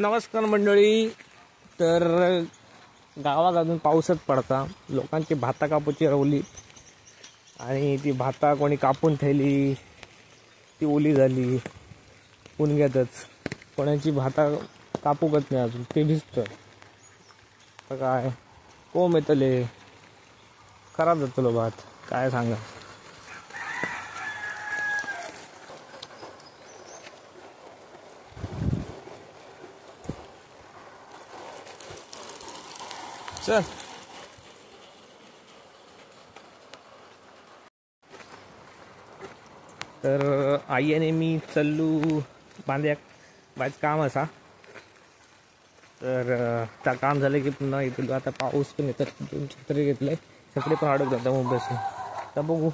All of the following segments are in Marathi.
नमस्कार मंडळी. तर गावात अजून पाऊसच पडता, लोकांची भाता कापूची रवली आणि ती भाता कोणी कापून ठेवली, ती ओली झाली पुणग्यातच. कोणाची भाता कापूकच नाही अजून, ते भिजतं. तर काय कोंब येतले, खराब जातलो भात, काय सांगा. चल तर आई आणि मी चल्लू बांध्याक बायच काम असा. तर त्या काम झालं की पुन्हा येतो. आता पाऊस पण येतात, 2 छत्री घेतले, छत्री पण अडक जातं मुंबईसून. तर बघू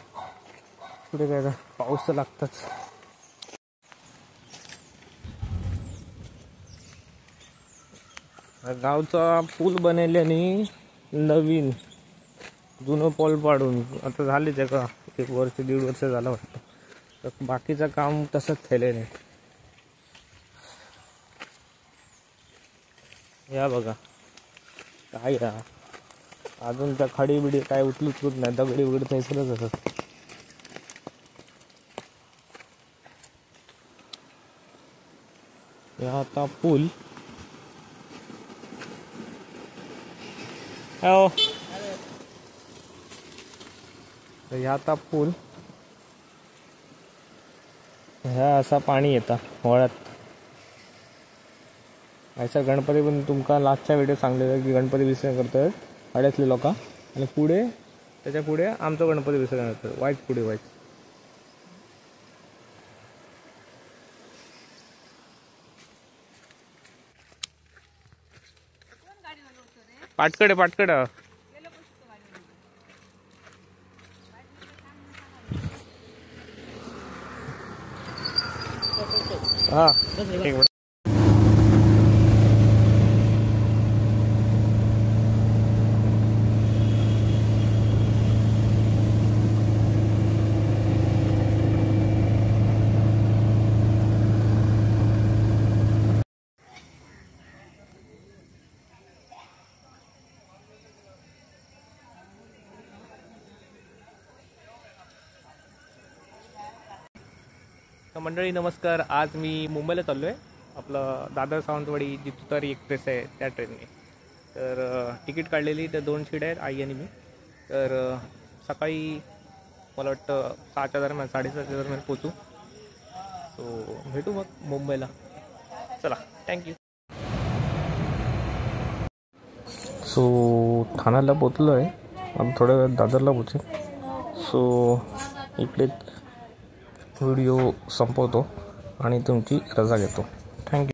पुढे काय, पाऊस तर लागतच. गावचा पूल बनवल्याने नवीन जुनं पोल पाडून आता झाले ते का 1 वर्ष 1.5 वर्ष झालं वाटतं. तर बाकीचं काम तसंच ठेवलं नाही. या बघा काय या अजून त्या खडी बिडी काय उचलूच नाही, दगडी वगैरे तैसरच असत. या आता पूल ह्या आता पूल ह्या असा पाणी येतं होळ्यात. अशा गणपती पण तुमका लास्टच्या व्हिडिओ सांगलेलं की गणपती विसर्जन करतात हड्यातले लोक, आणि पुढे त्याच्या पुढे आमचं गणपती विसर्जन करतात वाईट पुढे वाईट. पाटकडे पाटकडे हा एक मिनिट. मंडळी नमस्कार. आज मी मुंबईला चाललो आहे. आपलं दादर सावंतवाडी जी तुतारी एक्सप्रेस आहे त्या ट्रेनने. तर तिकीट काढलेली, तर 2 सीट आहेत, आई आणि मी. तर सकाळी मला वाटतं 6च्या दरम्यान 7:30च्या दरम्यान पोचू. सो भेटू मग मुंबईला. चला, थँक्यू. सो ठाण्याला पोचलो आहे, आम्ही थोड्या वेळात दादरला पोचू. सो इकडे व्हिडिओ संपवतो आणि तुमची रजा घेतो. थँक्यू.